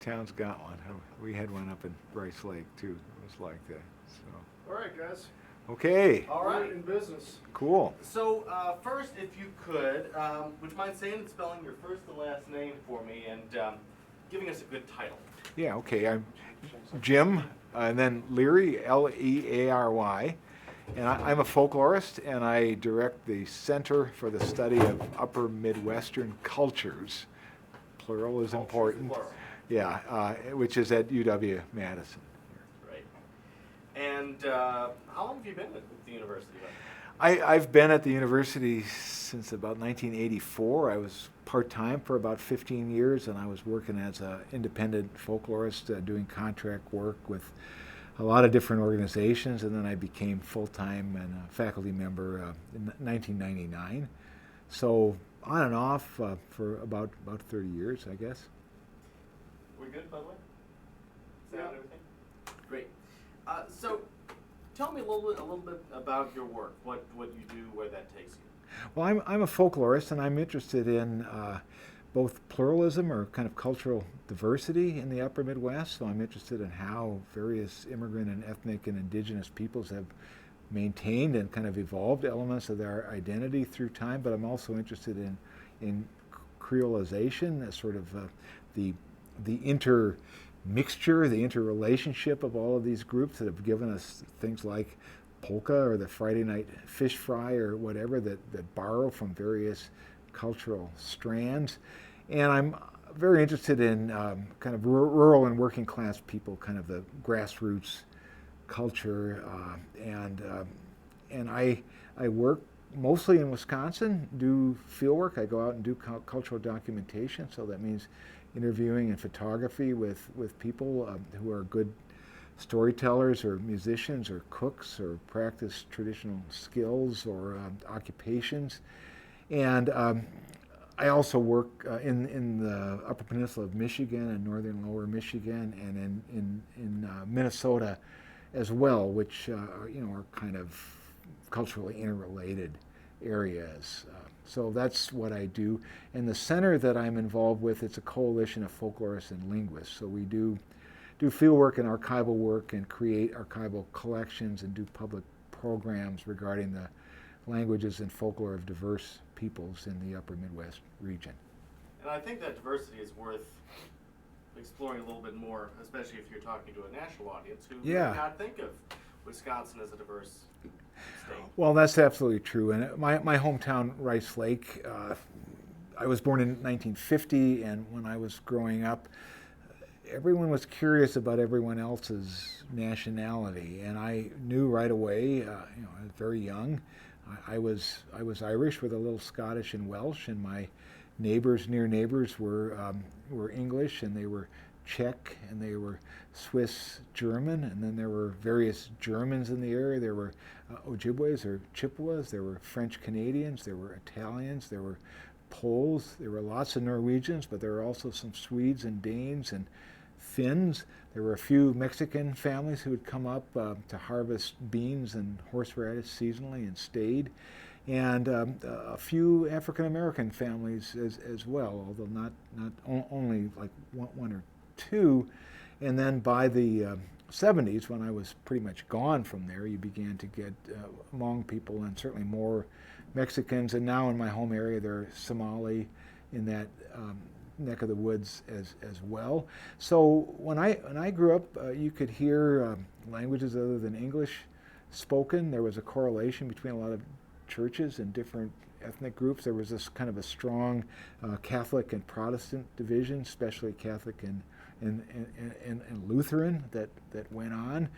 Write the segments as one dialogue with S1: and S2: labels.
S1: town's got one. We had one up in Bryce Lake too. It was like that. So.
S2: All right, guys.
S1: Okay.
S2: All right, in business.
S1: Cool.
S3: So first, if you could, would you mind saying and spelling your first and last name for me, and giving us a good title?
S1: Yeah. Okay. I'm Jim, and then Leary, Leary, and I'm a folklorist, and I direct the Center for the Study of Upper Midwestern Cultures. Plural is important.
S3: Plural.
S1: Yeah, which is at UW-Madison.
S3: Right. And how long have you been at the university?
S1: I've been at the university since about 1984. I was part-time for about 15 years, and I was working as an independent folklorist, doing contract work with a lot of different organizations, and then I became full-time and a faculty member in 1999. So on and off for about 30 years, I guess.
S3: We're good, by the way?
S2: Yeah.
S3: Everything? Great. So tell me a little bit about your work, what you do, where that takes you.
S1: Well, I'm a folklorist, and I'm interested in both pluralism or kind of cultural diversity in the Upper Midwest. So I'm interested in how various immigrant and ethnic and indigenous peoples have maintained and kind of evolved elements of their identity through time. But I'm also interested in creolization, as sort of the intermixture, the interrelationship of all of these groups that have given us things like polka or the Friday night fish fry or whatever that borrow from various cultural strands. And I'm very interested in kind of rural and working class people, kind of the grassroots culture, and I work mostly in Wisconsin, do field work. I go out and do cultural documentation, so that means interviewing and photography with people who are good storytellers or musicians or cooks or practice traditional skills or occupations. And I also work in the Upper Peninsula of Michigan and northern Lower Michigan and in Minnesota as well, which are kind of culturally interrelated areas. So that's what I do. And the center that I'm involved with, it's a coalition of folklorists and linguists. So we do field work and archival work and create archival collections and do public programs regarding the languages and folklore of diverse peoples in the Upper Midwest region.
S3: And I think that diversity is worth exploring a little bit more, especially if you're talking to a national audience who may not think of Wisconsin as a diverse state.
S1: Well, that's absolutely true. And my hometown, Rice Lake, I was born in 1950, and when I was growing up, everyone was curious about everyone else's nationality, and I knew right away. I was very young. I was Irish with a little Scottish and Welsh, and my near neighbors were English, and they were Czech, and they were Swiss German, and then there were various Germans in the area. There were Ojibways or Chippewas, there were French Canadians, there were Italians, there were Poles, there were lots of Norwegians, but there were also some Swedes and Danes and Finns. There were a few Mexican families who had come up to harvest beans and horseradish seasonally and stayed, and a few African American families as well, although not only like one or two. And then by the 70s, when I was pretty much gone from there, you began to get Hmong people and certainly more Mexicans. And now in my home area, there are Somali in that neck of the woods as well. So when I grew up, you could hear languages other than English spoken. There was a correlation between a lot of churches and different ethnic groups. There was this kind of a strong Catholic and Protestant division, especially Catholic and Lutheran that went on.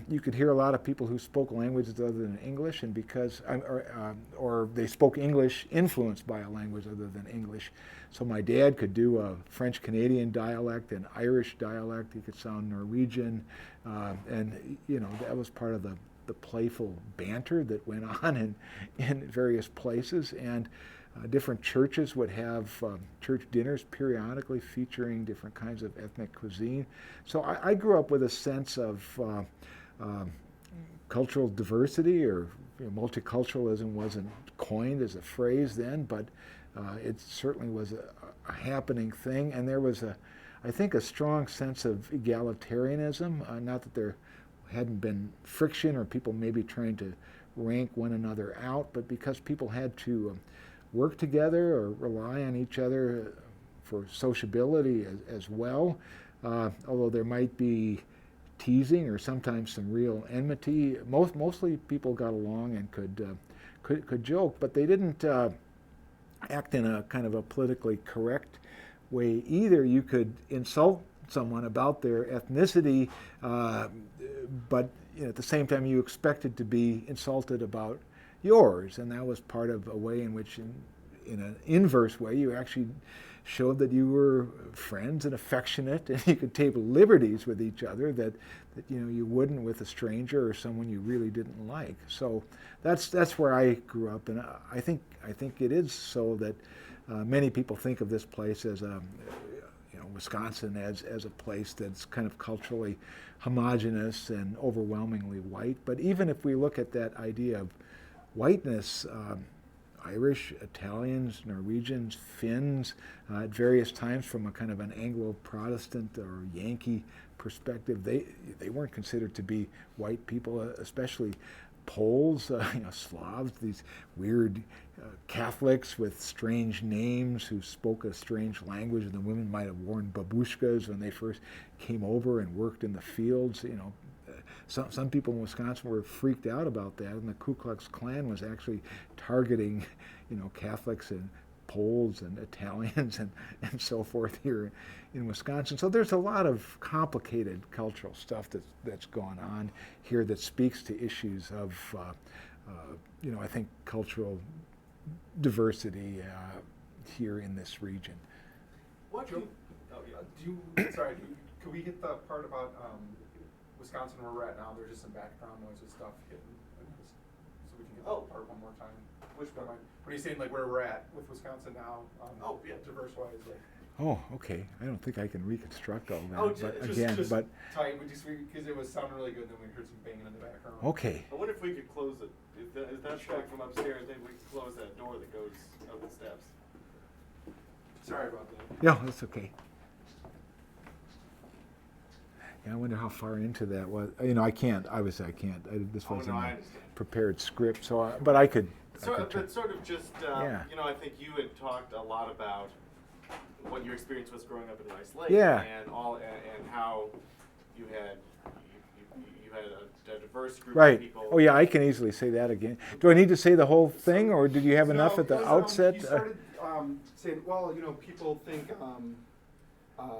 S1: You could hear a lot of people who spoke languages other than English, and because or they spoke English influenced by a language other than English. So my dad could do a French Canadian dialect, an Irish dialect. He could sound Norwegian, and that was part of the playful banter that went on in various places. And different churches would have church dinners periodically featuring different kinds of ethnic cuisine. So I grew up with a sense of cultural diversity, or multiculturalism wasn't coined as a phrase then, but it certainly was a happening thing. And there was I think, a strong sense of egalitarianism. Not that there hadn't been friction or people maybe trying to rank one another out, but because people had to work together or rely on each other for sociability as well. Although there might be teasing or sometimes some real enmity, mostly people got along and could joke, but they didn't act in a kind of a politically correct way either. You could insult someone about their ethnicity, but at the same time you expected to be insulted about yours, and that was part of a way in which, in an inverse way, you actually showed that you were friends and affectionate, and you could take liberties with each other that you wouldn't with a stranger or someone you really didn't like. So that's where I grew up, and I think it is so that many people think of this place as Wisconsin as a place that's kind of culturally homogenous and overwhelmingly white. But even if we look at that idea of whiteness, Irish, Italians, Norwegians, Finns, at various times from a kind of an Anglo-Protestant or Yankee perspective, they weren't considered to be white people, especially Poles, Slavs, these weird Catholics with strange names who spoke a strange language, and the women might have worn babushkas when they first came over and worked in the fields. Some people in Wisconsin were freaked out about that, and the Ku Klux Klan was actually targeting, Catholics and Poles and Italians and so forth here in Wisconsin. So there's a lot of complicated cultural stuff that's going on here that speaks to issues of, I think, cultural diversity here in this region.
S3: What
S4: Could we get the part about Wisconsin where we're at now? There's just some background noise and stuff hitting, so we can get that part one more time.
S3: Which one?
S4: When you're saying like where we're at with Wisconsin now,
S3: Yeah.
S4: diverse-wise, like.
S1: Oh, okay. I don't think I can reconstruct all that.
S3: Oh,
S1: but
S3: just
S1: again, but
S4: Tight, because it was sounding really good, then we heard some banging in the background.
S1: okay.
S3: I wonder if we could close it. Is that back from upstairs? Maybe we could close that door that goes up the steps.
S4: Sorry about that.
S1: Yeah, that's okay. Yeah, I wonder how far into that was. I can't. Obviously, I can't. This wasn't
S3: I
S1: a
S3: understand.
S1: prepared script, so but I could.
S3: But sort of just,
S1: Yeah.
S3: I think you had talked a lot about what your experience was growing up in Rice Lake,
S1: Yeah.
S3: and how you had a diverse group
S1: Right.
S3: of people.
S1: Oh yeah, I can easily say that again. Do I need to say the whole thing, or did you have enough at the outset?
S4: You started saying, well, people think